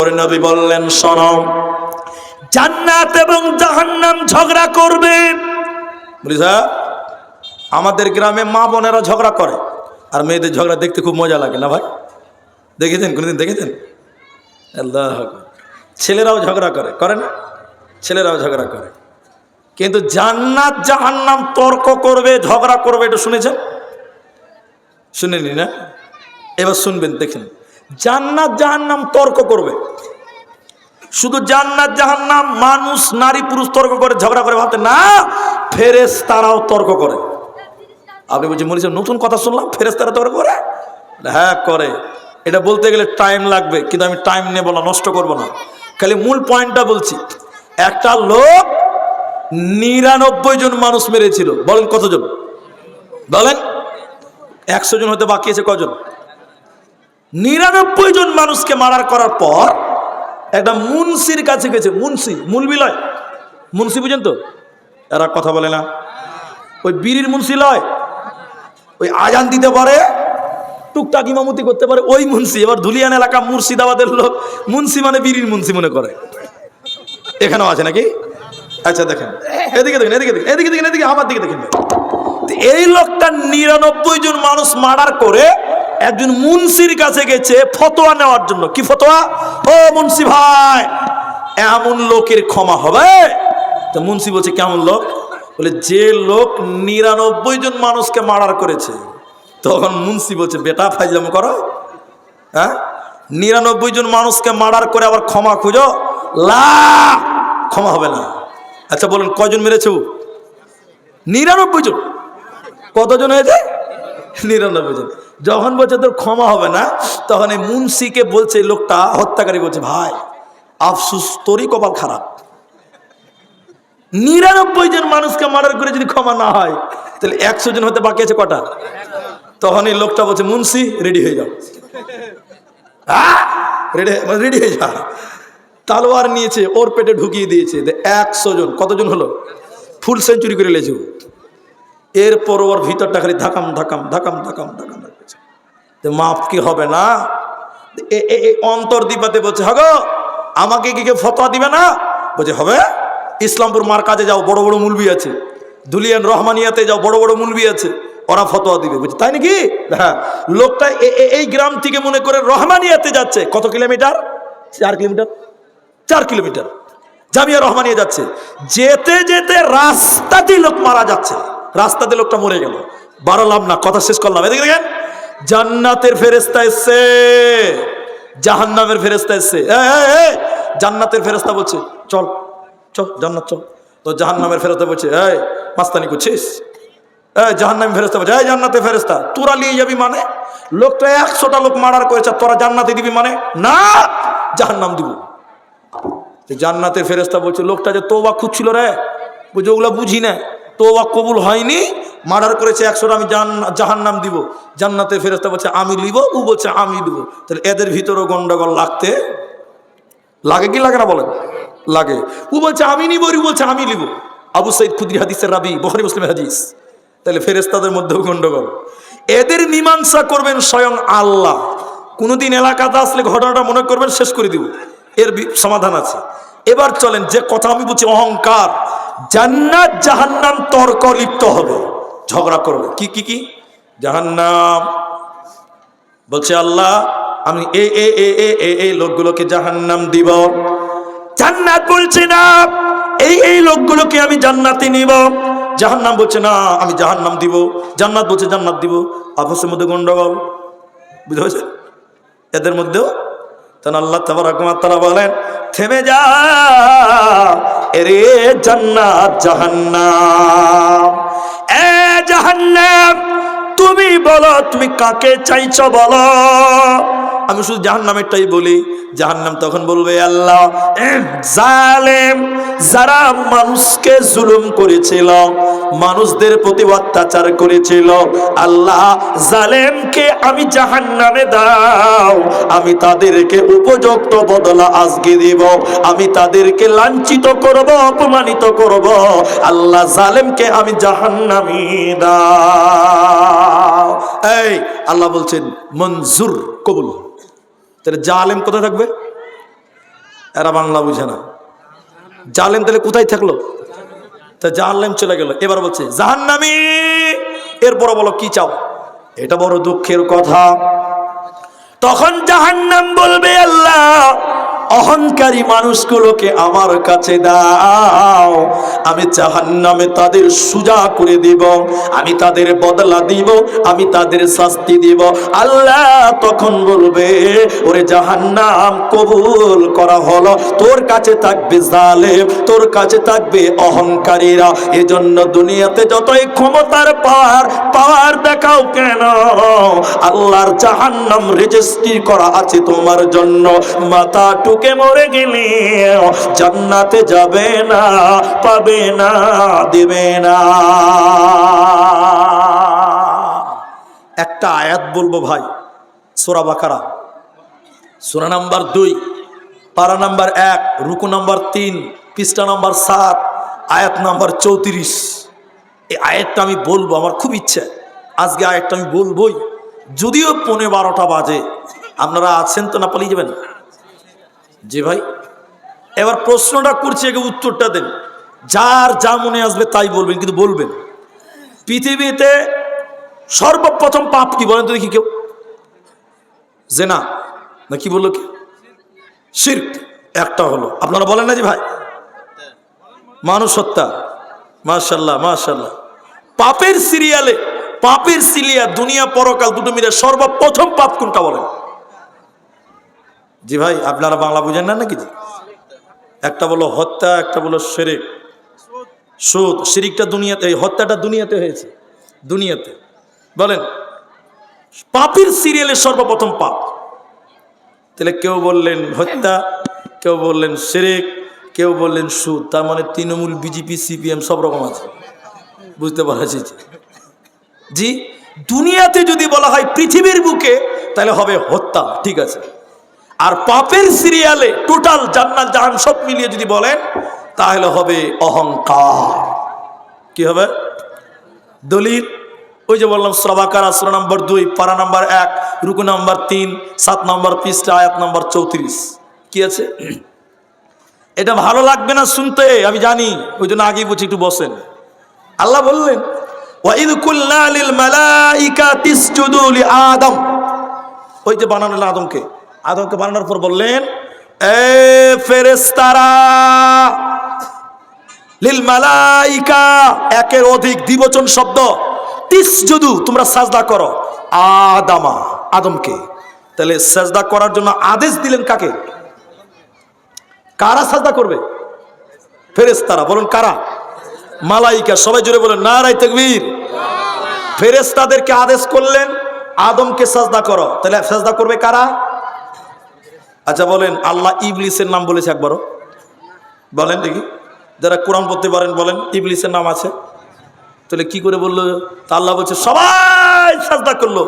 নবী বললেন, শোনো, জান্নাত এবং জাহান্নাম ঝগড়া করবে। বলি স্যার, আমাদের গ্রামে মা বোনেরা ঝগড়া করে, আর মেয়েদের ঝগড়া দেখতে খুব মজা লাগে না ভাই? দেখেছেন কোনোদিন? দেখেছেন? আল্লাহ, ছেলেরাও ঝগড়া করে, করে না? ছেলেরাও ঝগড়া করে, কিন্তু জান্নাত জাহান্নাম তর্ক করবে, ঝগড়া করবে, এটা শুনেছেন? শুনেনি না? এবার শুনবেন, দেখেন। জান্নাত জাহান্নাম তর্ক করবে। শুধু জান্নাত জাহান্নাম মানুষ নারী পুরুষ তর্ক করে ঝগড়া করে ভাবতে না, ফেরেশতারাও তর্ক করে। আপনি বলছেন মনে হচ্ছে নতুন কথা শুনলাম, ফেরেশতারা তর্ক করে? হ্যাঁ করে। এটা বলতে গেলে টাইম লাগবে, কিন্তু আমি টাইম নেব না, নষ্ট করব না, খালি মূল পয়েন্টটা বলছি। একটা লোক 99 জন মানুষ মেরেছিল। বলেন কতজন? বলেন। 100 জন হতে বাকি আছে কজন? 99 জন মানুষকে মারার করার পর একটা মুন্সির কাছে গেছে। মুন্সি, মুলবি লয়, মুন্সি বুঝেন তো? এরা কথা বলে না। ওই বিড়ির মুন্সি লয়, ওই আজান দিতে পারে, টুকটাক ইমামতি করতে পারে, ওই মুন্সি। এবার ধুলিয়ান এলাকা মুর্শিদাবাদের লোক মুন্সি মানে বিড়ির মুন্সি মনে করে। এখানেও আছে নাকি? আচ্ছা দেখেন, এদিকে দেখেন, এদিকে দেখেন, এদিকে দেখেন, এদিকে আমার দিকে দেখেন। এই লোকটা 99 জন মানুষ মার্ডার করে একজন মুন্সির কাছে গেছে ফতোয়া নেওয়ার জন্য। কি ফতোয়া? ও মুন্সি ভাই, এমন লোকের ক্ষমা হবে? তো মুন্সি বলছে কেমন লোক? বলে যে লোক 99 জন মানুষকে মার্ডার করেছে। তখন মুন্সি বলছে বেটা ফাইজলামি করো, হ্যাঁ? 99 জন মানুষকে মার্ডার করে আবার ক্ষমা খুঁজো? লা, ক্ষমা হবে না। আচ্ছা বলেন কয়জন মেরেছে? 99 জন। কতজন হয়েছে? 99 জন। যখন বলছে তোর ক্ষমা হবে না, তখন এই মুন্সিকে বলছে, লোকটা হত্যাকারী বলছে, ভাই আফসুস, তোরই কপাল খারাপ। 99 জন মানুষকে মার্ডার করে যদি ক্ষমা না হয়, তাহলে 100 জন হতে বাকি আছে কটা? তখন এই লোকটা বলছে, মুন্সি রেডি হয়ে যাও, রেডি হয়ে যা। তালোয়ার নিয়েছে, ওর পেটে ঢুকিয়ে দিয়েছে। 100 জন। কতজন হলো? ফুল সেঞ্চুরি করে লেছে। এরপর ওর ভিতরটা খালি ধাকাম ধাকাম ধাকাম ধাকাম ধাকাম। মাফ কি হবে না? অন্তর দিবাতে বলছে, হাগো আমাকে কি কেউ ফতোয়া দিবে না? বলছে হবে। ইসলামপুর মার্কাজে যাও, বড় বড় মুলবি আছে। ধুলিয়ান রহমানিয়াতে যাও, বড় বড় মুলবি আছে, ওরা ফতোয়া দিবে। বলছে তাই নাকি? হ্যাঁ। লোকটা এই গ্রাম থেকে মনে করে রহমানিয়াতে যাচ্ছে। কত kilometre? 4 kilometre. 4 kilometre Jamia Rahmania যাচ্ছে। যেতে যেতে রাস্তাতেই লোক মারা যাচ্ছে। রাস্তাতে লোকটা মরে গেল। বাড়ালাম না, কথা শেষ করলাম। এদিকে দেখেন, জান্নাতের ফেরেশতা এসছে, জাহান্নামের ফেরেশতা এসছে। জান্নাতের ফেরেশতা বলছে চল চল জান্নাত চল। তো জাহান্নামের ফেরেশতা বলছে এই মাস্তানি করছিস? জাহান্নামের ফেরেশতা বলছে এই জান্নাতের ফেরেশতা তোরা নিয়ে যাবি মানে? লোকটা 100টা লোক মার্ডার করেছে, তোরা জান্নাতে দিবি মানে? না, জাহান্নাম দিব। জান্নাতের ফেরেশতা বলছে লোকটা যে তওবা খুঁজছিল রে, বুঝে ওগুলা বুঝি না, তওবা কবুল হয়নি, মার্ডার করেছে 100টা, আমি জাহান্নাম দিব। জান্নাতের ফেরেশতা বলছে আমি লিব, ও বলছে আমি দিব। তাহলে এদের ভিতরেও গন্ডগোল লাগতে লাগে কি লাগে না বলেন? লাগে। ও বলছে আমি নিব, ও বলছে আমি লিব। আবু সাইদ খুদরি হাদিসের রাবি, বুখারী মুসলিমের হাদিস। তাহলে ফেরেশতাদের মধ্যেও গন্ডগোল। এদের মীমাংসা করবেন স্বয়ং আল্লাহ। কোনোদিন এলাকাতে আসলে ঘটনাটা মনে করবেন, শেষ করে দিব, এর সমাধান আছে। এবার চলেন, যে কথা আমি বলছি অহংকার, জান্নাত জাহান্নাম তর্ক লিপ্ত হবে, ঝগড়া করবে। কি কি কি? জাহান্নাম বলছে আল্লাহ আমি এই লোকগুলোকে জাহান্নাম দিব। জান্নাত বলছে না এই লোকগুলোকে আমি জান্নাতে নিব। জাহান্নাম বলছে না আমি জাহান্নাম দিব। জান্নাত বলছে জান্নাত দিব। আপসের মধ্যে গন্ডগোল, বুঝতে পারছেন? এদের মধ্যেও তখন আল্লাহ তাবারক ওয়া তাআলা বলেন থেমে যা এরে জান্নাত জাহান্নাম। এ জাহান্নাম তুমি বলো তুমি কাকে চাইছো বলো। আমি শুধু জাহান্নামেরটাই বলি। জাহান্নাম তখন বলবে আল্লাহ জালেম, যারা মানুষকে জুলুম করেছিল, মানুষদের প্রতি অত্যাচার করেছিল, আল্লাহ জালেমকে আমি জাহান্নামে দাও, আমি তাদেরকে উপযুক্ত বদলা আজকে দিব, আমি তাদেরকে লাঞ্ছিত করব, অপমানিত করব। আল্লাহ জালেমকে আমি জাহান্নামে দাও। এই আল্লাহ বলছেন মঞ্জুর, কবুল। তাহলে জালেম কোথায় থাকবে? এরা বাংলা বুঝে না। জালেম তাহলে কোথায় থাকলো? তা জাহান্নাম চলে গেল। এবার বলছে জাহান্নামী, এরপর বলো কি চাও? এটা বড় দুঃখের কথা। তখন জাহান্নাম বলবে আল্লাহ, অহংকারী মানুষগুলোকে আমার কাছে দাও, আমি জাহান্নামে তাদের সোজা করে দিব, আমি তাদের বদলা দিব, আমি তাদের শাস্তি দিব। আল্লাহ তখন বলবে ওরে জাহান্নাম কবুল করা হলো, তোর কাছে থাকবে জালেম, তোর কাছে থাকবে অহংকারীরা। এজন্য দুনিয়াতে যতই ক্ষমতার পাওয়ার দেখাও কেন, আল্লাহর জাহান্নাম রেজিস্ট্রি করা আছে তোমার জন্য। মাথা টুকে মরে গেলে জান্নাতে যাবে না, পাবে না, দেবে না। একটা আয়াত বলবো ভাই, সূরা বাকারা, সূরা নাম্বার 2, পারা নাম্বার 1, রুকু নাম্বার 3, পৃষ্ঠা নাম্বার 7, আয়াত নাম্বার 34। এই আয়াতটা আমি বলবো, আমার খুব ইচ্ছা আজকে আয়াতটা আমি বলবোই, যদিও 11:15 বাজে। আপনারা আছেন তো? না পালিয়ে যাবেন? জি ভাই। এবার প্রশ্নটা করছি, আগে উত্তরটা দেন। যার যা মনে আসবে তাই বলবেন, কিন্তু বলবেন পৃথিবীতে সর্বপ্রথম পাপ কি বলেন তো দেখি কেউ? জেনা না কি বললো কি? শিরক একটা হলো। আপনারা বলেন না জি ভাই? মানুষ হত্যা। মাশাআল্লাহ মাশাআল্লাহ। পাপের সিরিয়াল দুনিয়া পরকাল দুটো মিলে সর্বপ্রথম পাপ কোনটা বলেন? জি ভাই, আপনারা বাংলা বুঝেন না নাকি? একটা বলো হত্যা, একটা বলো শিরক, সুদ। শিরকটা দুনিয়াতে, হত্যাটা দুনিয়াতে হয়েছে, দুনিয়াতে। বলেন পাপের সিরিয়ালে সর্বপ্রথম পাপ। তাহলে কেউ বললেন হত্যা, কেউ বললেন শিরক, কেউ বললেন সুদ। তার মানে তৃণমূল, বিজেপি, সিপিএম সব রকম আছে, বুঝতে পারছি। জি, দুনিয়াতে যদি বলা হয় পৃথিবীর বুকে, তাহলে হবে হত্যা, ঠিক আছে। আর পাপের সিরিয়ালে টোটাল জান্নাত জাহান্নাম সব মিলিয়ে যদি বলেন, তাহলে হবে অহংকার। কি হবে? দলিল ওই যে বললাম সূরা বাকারা, সূরা নাম্বার 2, পারা নাম্বার 1, রুকু নাম্বার 3, 7 নম্বর পৃষ্ঠা, আয়াত নাম্বার 34। কি আছে? এটা ভালো লাগবে না শুনতে, আমি জানি, ওই জন্য আগেই বলছি একটু বসেন। আল্লাহ বললেন ওয়াইদ কুল্লা লিল মালাইকাতি ইসজুদু লি আদম। ওই যে বানানো আদমকে বানানোর পর বললেন এ ফেরেশতারা, লিল মালাইকা একের অধিক দ্বিবচন শব্দ, তিসজুদু তোমরা সাজদা করো, আদমকে। তাহলে সাজদা করার জন্য আদেশ দিলেন কাকে? কারা সাজদা করবে? ফেরেশতারা। বলুন কারা? মালাইকা। সবাই জুড়ে বলেন নারায়ে তাকবীর। ফেরেশতাদেরকে আদেশ করলেন আদমকে সাজদা করো, তাহলে সাজদা করবে কারা? আচ্ছা বলেন, আল্লাহ ইবলিসের নাম বলেছে একবারও? বলেন দেখি, যারা কোরআন পড়তে পারেন বলেন ইবলিসের নাম আছে? তাহলে কি করে বললো? তা আল্লাহ বলছে সবাই সাজদা করলো,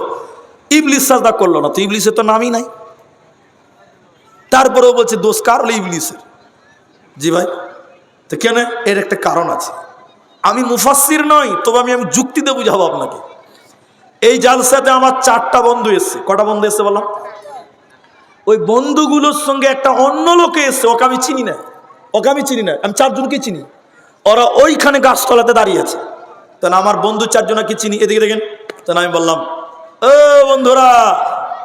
ইবলিস সাজদা করলো না, তো ইবলিসের তো নামই নাই। তারপরেও বলছে দোষ কার? হলো ইবলিসের। জি ভাই, তো কেন? এর একটা কারণ আছে। আমি মুফাসসির নই, তবে আমি যুক্তিতে বুঝাবো আপনাকে। এই জালসাতে আমার 4টা বন্ধু এসছে। কটা বন্ধু এসছে বললাম? ওই বন্ধুগুলোর সঙ্গে একটা অন্য লোকে এসছে, ওকে আমি চিনি না, আমি 4 জনকে চিনি। ওরা ওইখানে গাছতলাতে দাঁড়িয়ে আছে। তাহলে আমার বন্ধু 4 জনকে চিনি, এদিকে দেখেন। তাহলে আমি বললাম ও বন্ধুরা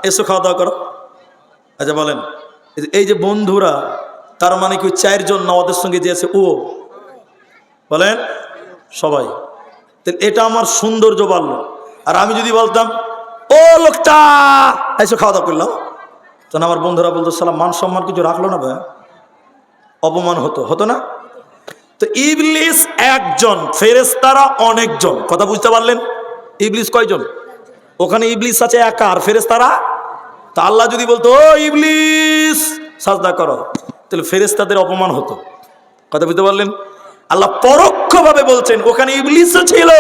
এসো খাওয়া দাওয়া করো। আচ্ছা বলেন, এই যে বন্ধুরা, তার মানে কি 4 জন না ওদের সঙ্গে যে আছে ও? বলেন সবাই। তাহলে এটা আমার সৌন্দর্য বাড়লো। আর আমি যদি বলতাম ও লোকটা এসো খাওয়া দাওয়া করলাম, তখন আমার বন্ধুরা বলতো সালাম, মান সম্মান কিছু রাখলো না ভাই, অপমান হতো না? তো ইবলিস একজন, ফেরেশতারা অনেকজন। কথা বুঝতে পারলেন? ইবলিস কয়জন? ওখানে ইবলিস আছে একা, আর ফেরেশতারা। তা আল্লাহ যদি বলতো ও ইবলিস সাজদা করো, তাহলে ফেরেশতাদের অপমান হতো। কথা বুঝতে পারলেন? আল্লাহ পরোক্ষভাবে বলছেন ওখানে ইবলিসও ছিল।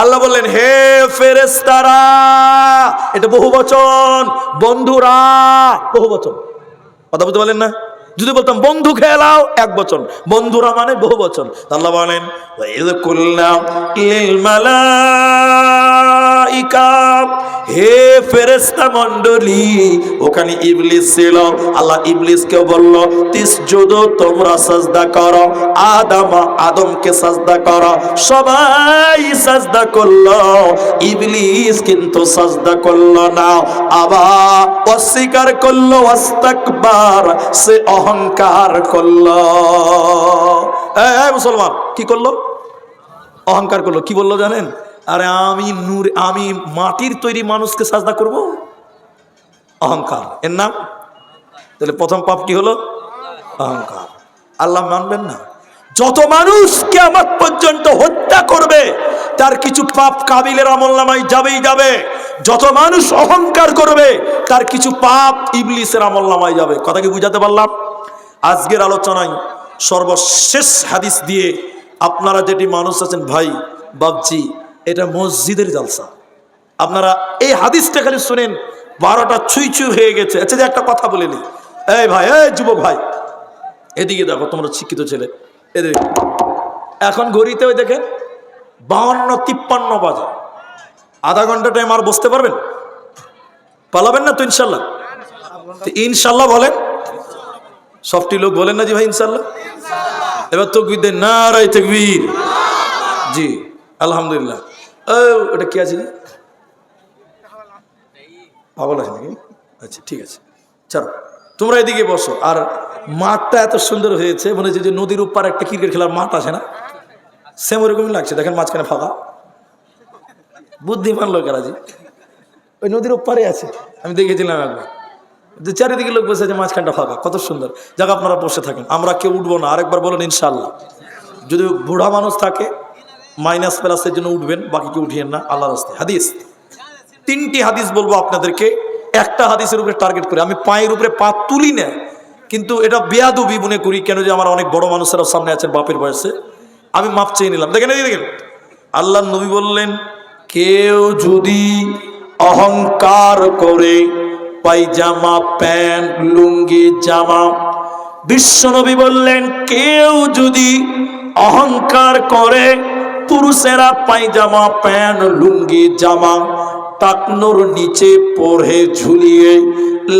আল্লাহ বললেন হে ফেরেশতারা, এটা বহুবচন, বন্ধুরা বহুবচন। কথা বুঝতে পারলেন না? যদি বলতাম বন্ধু খেলাও, এক বচন, বন্ধুরা মানে বহু বচন। আল্লাহ বলেন ওয়াইদ কুল্লা লিল মালাইকা হে ফেরেশতা মণ্ডলী, ওখানে ইবলিস ছিল। আল্লাহ ইবলিসকে বলল, তিসজুদু, তোমরা সাজদা করো, আদমকে সাজদা করো। সবাই সাজদা করলো, ইবলিস কিন্তু সাজদা করলো না। আবার অস্বীকার করলো, ওয়াস্তাকবার, সে অহংকার করলো। এই মুসলমান কি করলো? অহংকার করলো। কি বললো জানেন? আরে আমি মাটির তৈরি মানুষকে সাজদা করব? অহংকার এর নাম। তাহলে প্রথম পাপ কি হলো? অহংকার। আল্লাহ মানবেন না। যত মানুষ কিয়ামত পর্যন্ত হত্যা করবে তার কিছু পাপ কাবিলের আমলনামায় যাবেই যাবে। যত মানুষ অহংকার করবে তার কিছু পাপ ইবলিসের আমলনামায় যাবে। কথা কি বুঝাতে পারলাম? আজকের আলোচনায় সর্বশেষ হাদিস দিয়ে আপনারা যেটি মানুষ আছেন ভাই বাবজি, এটা মসজিদের জালসা। আপনারা এই হাদিসটা খালি শুনেন, 12টা ছুঁই ছুঁই হয়ে গেছে। আচ্ছা, যে একটা কথা বলে নি, এই ভাই, এই যুবক ভাই, এদিকে দেখো, তোমরা শিক্ষিত ছেলে, এদিকে। এখন ঘড়িতে ওই দেখেন 52-53 বাজে। আধা ঘন্টা টাইম আর বসতে পারবেন? পালাবেন না তো ইনশাল্লাহ? ইনশাল্লাহ বলেন। সবটি লোক বলেন না জি ভাই ইনশাল্লাহ। এবার তাকবীর দেন, নারায়ে তাকবীর। জি আলহামদুলিল্লাহ। ওটা কি আছে? পাগল আছে নাকি? আচ্ছা ঠিক আছে, চলো তোমরা এদিকে বসো। আর মাঠটা এত সুন্দর হয়েছে, মনে হচ্ছে যে নদীর উপর একটা ক্রিকেট খেলার মাঠ আছে না, সেম ওরকমই লাগছে। দেখেন মাঝখানে ফাঁকা। বুদ্ধিমান লোকেরা জি ওই নদীর ওপারে আছে, আমি দেখেছিলাম একবার। যে চারিদিকে লোক বসে আছে, মাঝখানটা ফাঁকা, কত সুন্দর জায়গা। আপনারা বসে থাকেন, আমরা কেউ উঠবো না। আরেকবার বলেন ইনশাল্লাহ। যদি বুড়া মানুষ থাকে মাইনাস প্লাসের জন্য উঠবেন, বাকি কেউ উঠিয়েন না আল্লাহর রাস্তায়। হাদিস 3টি হাদিস বলবো আপনাদেরকে, একটা হাদিসের উপরে টার্গেট করে। আমি পায়ের উপরে পা তুলি না, কিন্তু এটা বেয়াদবি মনে করি। কেন যে আমার অনেক বড় মানুষেরা সামনে আছেন বাপের বয়সে, আমি মাপ চেয়ে নিলাম। দেখেন দেখেন, আল্লাহ নবী বললেন, কেউ যদি অহংকার করে পায়জামা, প্যান্ট, লুঙ্গি, জামা, বিশ্বনবী বললেন, কেউ যদি অহংকার করে পুরুষেরা পায়জামা, প্যান্ট, লুঙ্গি, জামা টাকনোর নিচে পরে ঝুলিয়ে,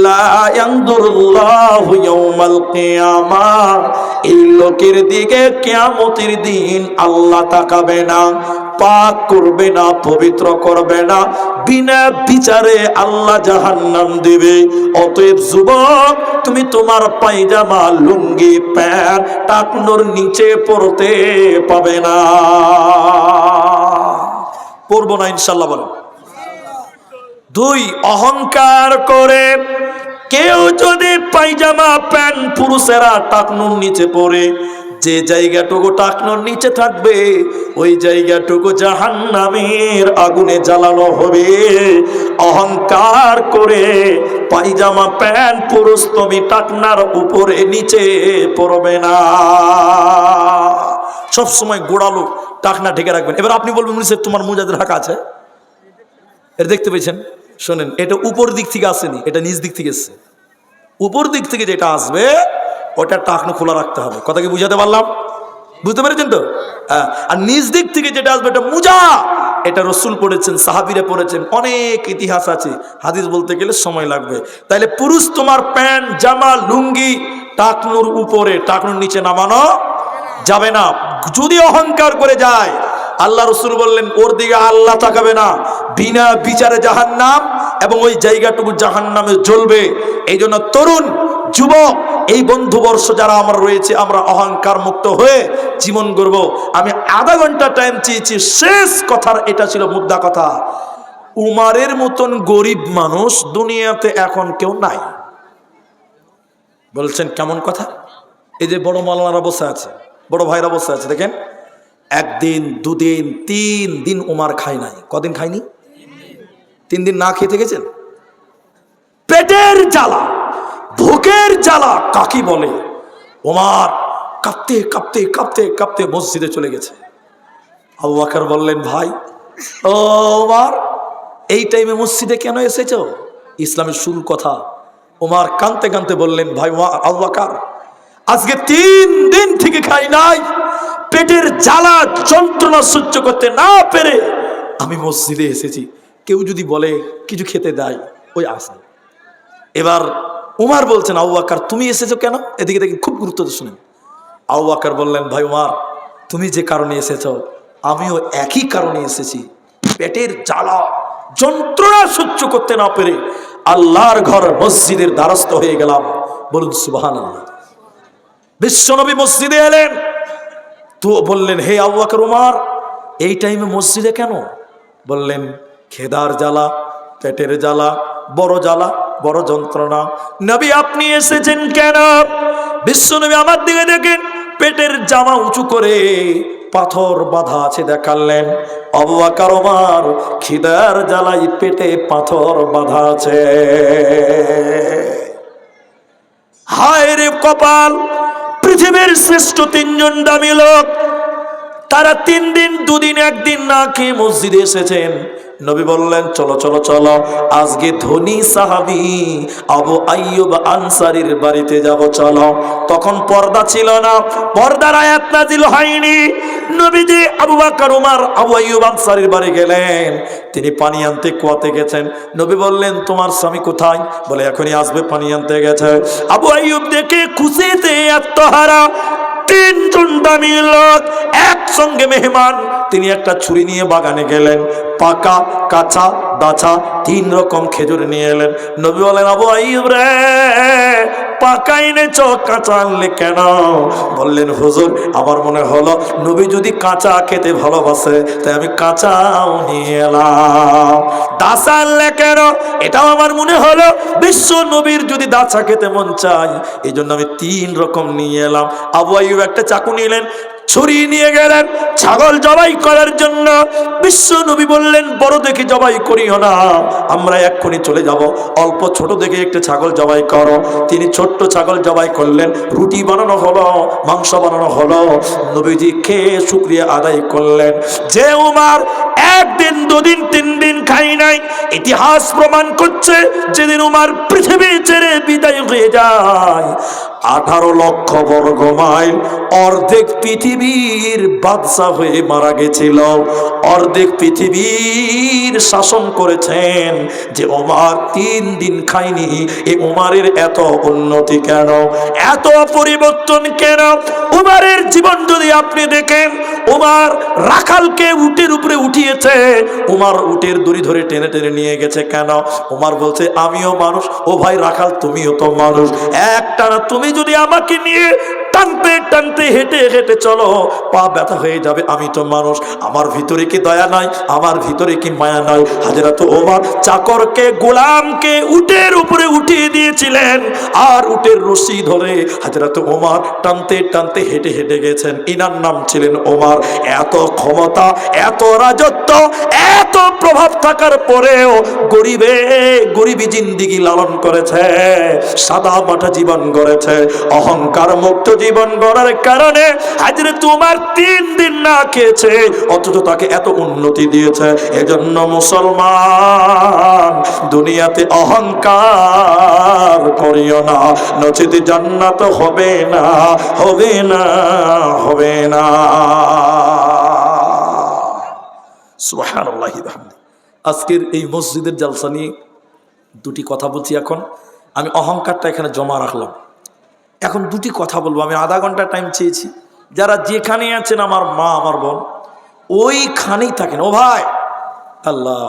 লা ইয়ানদুরুল্লাহু ইয়াউমাল কিয়ামাহ, এই লোকের দিকে কিয়ামতের দিন আল্লাহ তাকাবে না, পাক করবে না, পবিত্র করবে না, বিনা বিচারে আল্লাহ জাহান্নাম দেবে। অতএব যুবক, তুমি তোমার পায়জামা, লুঙ্গি, প্যান্ট টাকনোর নিচে পরতে পাবে না। পরবো না ইনশাল্লাহ বলো। 2, অহংকার করে কেউ যদি পায়জামা, প্যান্ট পুরুষেরা টাকনোর নিচে পরে, যে জায়গাটুকু টাকনোর নিচে থাকবে ওই জায়গাটুকু জাহান্নামের আগুনে জ্বালানো হবে। অহংকার করে পায়জামা, প্যান্ট পুরুষ তুমি টাকনার উপরে নিচে পরবে না। সব সময় গোড়ালো টাকনা ঢেকে রাখবেন। এবার আপনি বলবেন, তোমার মোজাতে ঢাকা আছে, এটা দেখতে পেয়েছেন? শোনেন, এটা উপর দিক থেকে আসেনি, এটা নিচ দিক থেকে এসছে। উপর দিক থেকে যেটা আসবে ওটা টাকনো খোলা রাখতে হবে। কথা কি বুঝাতে পারলাম? বুঝতে পেরেছেন তো? হ্যাঁ। আর নিচ দিক থেকে যেটা আসবে এটা মুজা। এটা রসুল পড়েছেন, সাহাবীরা পড়েছেন, অনেক ইতিহাস আছে। হাদিস বলতে গেলে সময় লাগবে। তাইলে পুরুষ তোমার প্যান্ট, জামা, লুঙ্গি টাকনুর উপরে, টাকনুর নিচে নামানো যাবে না। যদি অহংকার করে যায়, আল্লাহ রসুল বললেন ওর দিকে আল্লাহ তাকাবে না, বিনা বিচারে জাহান্নাম, এবং ওই জায়গাটুকু জাহান্নামে জ্বলবে। এই জন্য তরুণ, যুবক, এই বন্ধুবর্ষ যারা আমরা রয়েছে, আমরা অহংকার মুক্ত হয়ে জীবন গড়ব। আমি আধা ঘন্টা টাইম চেয়েছি, শেষ কথার এটা ছিল মুদ্রা কথা। উমারের মতন গরিব মানুষ দুনিয়াতে এখন কেউ নাই। বলছেন কেমন কথা? এই যে বড় মাওলানারা বসে আছে, বড় ভাইরা বসে আছে, দেখেন 1 দিন 2 দিন 3 দিন উমার খায় নাই। কদিন খায়নি? 3 দিন না খেয়ে থেকেছেন। পেটের জ্বালা, ভুকের জ্বালা কাকি বলে। ওমর কাঁপতে কাঁপতে কাঁপতে কাঁপতে মসজিদে চলে গেছে। আবু বকর বললেন, ভাই ও ওমর, এই টাইমে মসজিদে কেন এসেছো? ইসলামের শুরুর কথা। ওমর কাঁদতে কাঁদতে বললেন, ভাই আবু বকর, আজকে 3 দিন থেকে খাই নাই, পেটের জ্বালা যন্ত্রণা সহ্য করতে না পেরে আমি মসজিদে এসেছি। কেউ যদি বলে কিছু খেতে দেয় ওই আশায়। এবার উমার বলছেন, আবু বকর তুমি এসেছো কেন? এদিকে দেখি খুব গুরুত্ব দিয়ে শুনেন। আবু বকর বললেন, ভাই উমার, তুমি যে কারণে এসেছো আমিও একই কারণে এসেছি। পেটের জ্বালা যন্ত্রণা সহ্য করতে না পেরে আল্লাহর ঘর মসজিদের দ্বারস্থ হয়ে গেলাম। বলুন সুবহানাল্লাহ। বিশ্বনবী মসজিদে এলেন তো বললেন, হে আবু বকর, উমার এই টাইমে মসজিদে কেন? বললেন, খেদার জ্বালা, পেটের জ্বালা, বড় জ্বালা, বড় যন্ত্রণা। নবী আপনি এসেছেন কেন? বিশ্বনবী আমার দিকে দেখেন, পেটের জামা উঁচু করে পাথর বাঁধা আছে দেখালেন। আবু বকর, ওমর খিদার জ্বালাই পেটে পাথর বাঁধা আছে। হায় রে কপাল, পৃথিবীর শ্রেষ্ঠ তিনজন দামি লোক, তারা 3 দিন 2 দিন 1 দিন না খেয়ে মসজিদে এসেছেন। নবী বললেন, চলো চলো চলো, আজকে ধনী সাহাবী আবু আইয়ুব আনসারীর বাড়িতে যাব, চলো। তখন পর্দা ছিল না, পর্দার আয়াত নাযিল হয়নি। নবীজি আবু বকর, ওমর আবু আইয়ুব আনসারীর বাড়ি গেলেন। তিনি পানি আনতে কুয়াতে গেছেন। নবী বললেন, তোমার স্বামী কোথায়? বলে, এখনই আসবে, পানি আনতে গেছে। আবু আইয়ুব দেখে খুশিতে আত্মহারা। 3 জন দামি লোক একসঙ্গে মেহমান। তিনি একটা ছুরি নিয়ে বাগানে গেলেন, পাকা, কাঁচা, দাছা 3 রকম খেজুর নিয়ে এলেন। নবী বলেন, আবু আইয়ুব রে, পাকা এনেছ, কাঁচা আনলে কেন? বললেন, হুজুর আমার মনে হলো নবী যদি কাঁচা খেতে ভালোবাসে তাই আমি কাঁচাও নিয়ে এলাম। দাছা আনলে কেন? এটাও আমার মনে হলো বিশ্ব নবীর যদি দাছা খেতে মন চাই, এই জন্য আমি 3 রকম নিয়ে এলাম। আবু আইয়ুব একটা চাকু নিলেন, ছুরি নিয়ে গেলেন ছাগল জবাই করার জন্য। বিশ্ব নবী বললেন, বড় দেখে জবাই করিও না, আমরা এক্ষুনি চলে যাব, অল্প ছোট দেখে একটা ছাগল জবাই করো। তিনি ছোট্ট ছাগল জবাই করলেন, রুটি বানানো হলো, মাংস বানানো হলো। নবীজি খেয়ে শুকরিয়া আদায় করলেন। যে উমার 1 দিন 2 দিন 3 দিন খাই নাই, ইতিহাস প্রমাণ করছে যেদিন উমার পৃথিবী ছেড়ে বিদায় হয়ে যায় 18 লক্ষ বর্গ মাইল, অর্ধেক পৃথিবীর বাদশা হয়ে মারা গেছিল। অর্ধেক পৃথিবীর শাসন করেছেন যে ওমর 3 দিন খায়নি। এই ওমরের এত উন্নতি কেন, এত পরিবর্তন কেন? ওমরের জীবন যদি আপনি দেখেন, ওমর রাখালকে উটের উপরে উঠিয়েছে, ওমর উটের দড়ি ধরে টেনে টেনে নিয়ে গেছে কেন? ওমর বলছে, আমিও মানুষ, ও ভাই রাখাল তুমিও তো মানুষ, একটানা তুমি যদি আমাকে নিয়ে টানতে টানতে হেঁটে হেঁটে চলো, পা ব্যথা হয়ে যাবে, আমি তো মানুষ, আমার ভিতরে কি দয়া নাই, আমার ভিতরে কি মায়া নাই? হযরত ওমর চাকরকে, গোলামকে উটের উপরে উঠিয়ে দিয়েছিলেন, আর উটের রশি ধরে হযরত ওমর টানতে টানতে হেঁটে হেঁটে গেছেন। ইনার নাম ছিলেন ওমর। এত ক্ষমতা, এত রাজত্ব, এত প্রভাব থাকার পরেও গরিবী জিন্দেগি লালন করেছে, সাদা মাটা জীবন গড়েছে, অহংকার মুক্ত জীবন গড়ার কারণে হযরত ওমর 3 দিন না খেয়েছে, অথচ তাকে এত উন্নতি দিয়েছে। এজন্য মুসলমান, দুনিয়াতে অহংকার করিও না, নচেত জান্নাত হবে না, হবে না, হবে না। সুবহানাল্লাহি ওয়া বিহামদিহি। আজকের এই মসজিদের জালসা নিয়ে 2টি কথা বলছি। এখন আমি অহংকারটা এখানে জমা রাখলাম, এখন 2টি কথা বলবো। আমি আধা ঘন্টা টাইম চেয়েছি। যারা যেখানে আছেন, আমার মা আমার বোন ওইখানেই থাকেন। ও ভাই, আল্লাহ,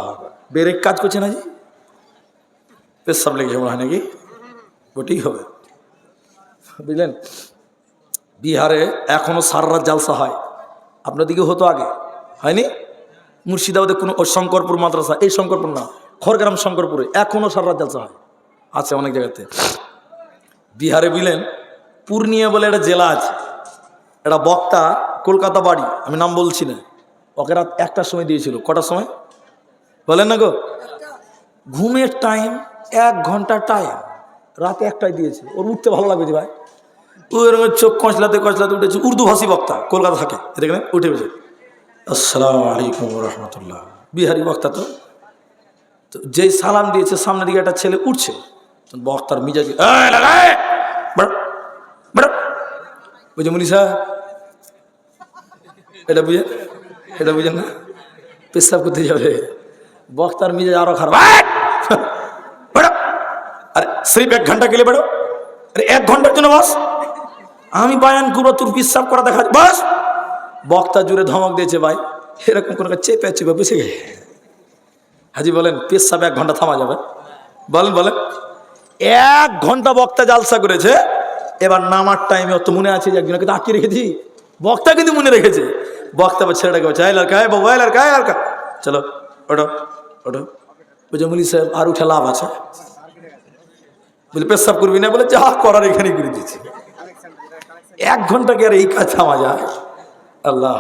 বেরেক কাজ করছে না জি, পেশাব লেগেছে মনে হয় নাকি? ওটাই হবে, বুঝলেন। বিহারে এখনো সারা রাত জালসা হয়, আপনার দিকে হতো আগে, হয়নি? মুর্শিদাবাদে কোনো শঙ্করপুর মাদ্রাসা, এই শঙ্করপুর না, খড়গ্রাম শঙ্করপুরে এখনো সারা রাত জালসা হয়, আছে অনেক জায়গাতে। বিহারে বুঝলেন, পূর্ণিয়া বলে একটা জেলা আছে, একটা বক্তা, কলকাতা বাড়ি, আমি নাম বলছি না, ওকে রাত 1টার সময় দিয়েছিল। কটার সময় বলেন না গো? ঘুমের টাইম 1 ঘন্টা টাইম, রাতে 1টায় দিয়েছে। ওর উঠতে ভালো লাগবে ভাই, ওর চোখ কচলাতে কচলাতে উঠেছে। উর্দু ভাষী বক্তা, কলকাতা থাকে, দেখলেন উঠে গেছে, আসসালামু আলাইকুম রহমতুল্লাহ, বিহারি বক্তা। তো যেই সালাম দিয়েছে, সামনের দিকে একটা ছেলে উঠছে, বক্তার মিজাজি বুঝে, মুনিষা এটা বুঝেন না, পেশাব করতে যাবে, বক্তার মিজাজ আরো খারাপ। বেরো। আরে সির্ফ 1 ঘন্টা গেলে বেরো। আরে 1 ঘন্টার জন্য বাস, আমি বায়ান করবো, তোর বিশ্বাস করা দেখা বাস। বক্তা জুড়ে ধমক দিয়েছে, ভাই এরকম করে চেপে চেপে বসে গে। হাজি বলেন পেশাব 1 ঘন্টা থামা যাবে? বলেন বলেন। 1 ঘন্টা বক্তা জালসা করেছে, এবার নামার টাইমে অত মনে আছে যে একজনকে আটকে রেখেছি, বক্তা কিন্তু মনে রেখেছে। বক্তা ছেলেটাকে বলছে, এই লড়কা, এই বাবু, এই লড়কা, এই লড়কা, চলো ওঠো ওঠো। বলছে মুলি সাহেব আর উঠে লাভ আছে? বলে পেশাব করবি না? বলে যা করার এখানে করে দিচ্ছি। 1 ঘন্টা কি আর এই কাজ থামা যায়? আল্লাহ।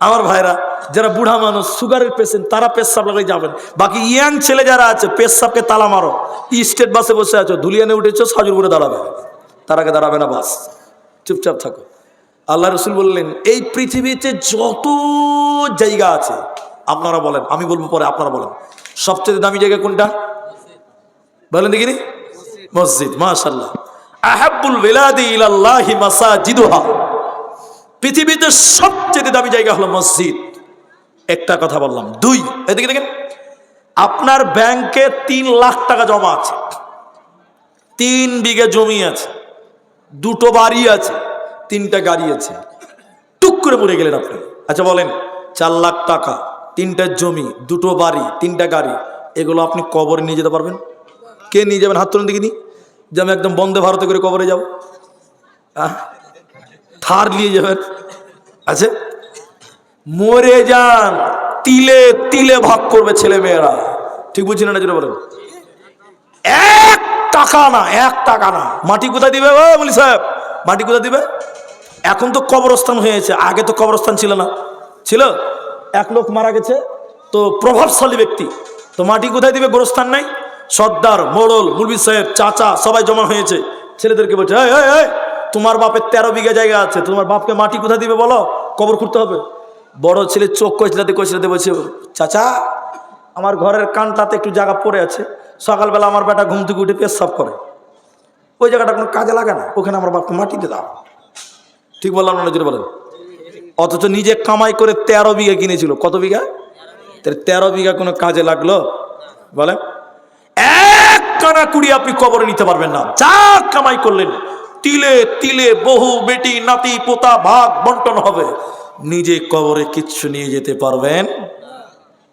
আমার ভাইরা যারা বুড়া মানুষ, সুগারের পেশেন্ট, তারা পেশাব লাগাই যাবেন। বাকি ইয়াং ছেলে যারা আছে, পেশাবকে তালা মারো। স্টেট বাসে বসে আছো, ধুলিয়ানে উঠেছো, সাজুর করে দাঁড়াবে, তার আগে দাঁড়াবে না, বাস চুপচাপ থাকো। আল্লাহ রসুল বললেন, এই পৃথিবীতে যত জায়গা আছে, আপনারা বলেন, আমি বলবো পরে, আপনারা বলেন সবচেয়ে দামি জায়গা কোনটা? বলেন দেখিনি। মসজিদ। মাশাআল্লাহ। আহাব্বুল বিলাদি ইলাল্লাহি মাসাজিদুহা। পৃথিবীতে সবচেয়ে দামি জায়গা হলো মসজিদ। একটা কথা বললাম। 2, এদিকে দেখেন, আপনার ব্যাংকে 3 লাখ টাকা জমা আছে, 3 বিঘা জমি আছে, 2টো বাড়ি আছে, 3টা গাড়ি আছে, টুক করে মরে গেলেন আপনি। আচ্ছা বলেন, 4 লাখ টাকা, 3টা জমি, 2টো বাড়ি, 3টা গাড়ি, এগুলো আপনি কবরে নিয়ে যেতে পারবেন? কে নিয়ে যাবেন? হাত তুলুন দেখিনি, যে আমি একদম বন্দে ভারতে করে কবরে যাব। থার নিয়ে যাবেন? আচ্ছা, মরে যান, তিলে তিলে ভাগ করবে ছেলে মেয়েরা। ঠিক বুঝছি না? যেটা বলেন, 1 টাকা না, 1 টাকা না। মাটি কোথায় দিবে? ও বলি সাহেব, মাটি কোথায় দিবে? এখন তো কবরস্থান হয়েছে, আগে তো কবরস্থান ছিল না। ছিল, 1 লোক মারা গেছে তো প্রভাবশালী ব্যক্তি, তো মাটি কোথায় দিবে? গোরস্থান নাই। সর্দার, মোড়ল, মুলবি সাহেব, চাচা সবাই জমা হয়েছে। ছেলেদেরকে বলছে, এই তোমার বাপের 13 বিঘা জায়গা আছে, তোমার বাপকে মাটি কোথায় দিবে বলো, কবর খুঁড়তে হবে। বড় ছেলে চোখ কচলাতে কচলাতে বলছে, চাচা আমার ঘরের কানটাতে একটু জায়গা পড়ে আছে, সকালবেলা আমার বেটা ঘুম থেকে উঠে পেশাব করে, ওই জায়গাটা কোনো কাজে লাগে না, ওখানে আমার বাপকে মাটিতে দাও। ঠিক বললাম না? যেটা বলেন। অথচ নিজে কামাই করে 13 বিঘা কিনেছিল। কত বিঘা? 13 বিঘা কোনো কাজে লাগলো? বলে 1 কানা কুড়ি আপনি কবরে নিতে পারবেন না। যা কামাই করলেন, তিলে তিলে বহু বেটি নাতি পোতা ভাগ বন্টন হবে, নিজে কবরে কিচ্ছু নিয়ে যেতে পারবেন?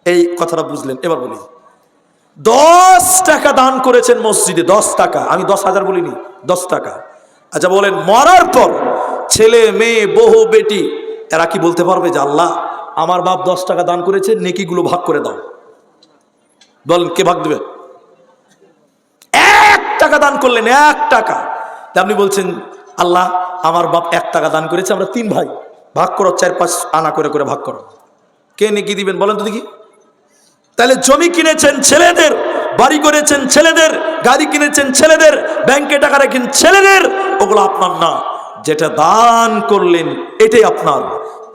এই কথাটা বুঝলেন? এবার বলি, 10 টাকা দান করেছেন মসজিদে, 10 টাকা, আমি 10,000 বলিনি, 10 টাকা। আচ্ছা বলেন, মরার পর ছেলে মেয়ে বহু বেটি এরা কি বলতে পারবে যে আল্লাহ আমার বাপ 10 টাকা দান করেছে, নেকিগুলো ভাগ করে দাও? বলেন, কে ভাগ দেবে? 1 টাকা দান করলেন, 1 টাকা, আপনি বলছেন আল্লাহ আমার বাপ 1 টাকা দান করেছে, আমরা 3 ভাই, ভাগ করো, 4-5 আনা করে করে ভাগ করো। কে নেকি দিবেন বলেন তো দেখি? তাহলে জমি কিনেছেন ছেলেদের, বাড়ি করেছেন ছেলেদের, গাড়ি কিনেছেন ছেলেদের, ব্যাংকে টাকা রাখেন ছেলেদের, ওগুলো আপনার না। যেটা দান করলেন এটাই আপনার।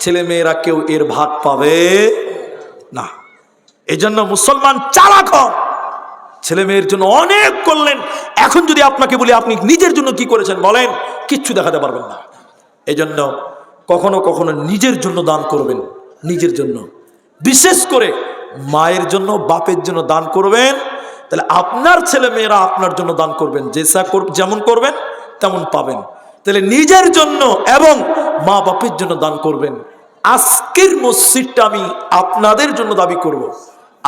ছেলে মেয়েরা কেউ এর ভাগ পাবে না। এই জন্য মুসলমান চালাক হন। ছেলে মেয়ের জন্য অনেক করলেন, এখন যদি আপনাকে বলি আপনি নিজের জন্য কি করেছেন বলেন, কিচ্ছু দেখাতে পারবেন না। এই জন্য কখনো কখনো নিজের জন্য দান করবেন, নিজের জন্য, বিশেষ করে মায়ের জন্য, বাপের জন্য দান করবেন। তাহলে আপনার ছেলে মেয়েরা আপনার জন্য দান করবেন, যেমন করবেন তেমন পাবেন। তাহলে নিজের জন্য এবং মা বাপের জন্য দান করবেন। আজকের মসজিদটা আমি আপনাদের জন্য দাবি করব,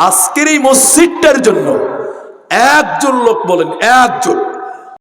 আজকের এই মসজিদটার জন্য একজন লোক বলেন, একজন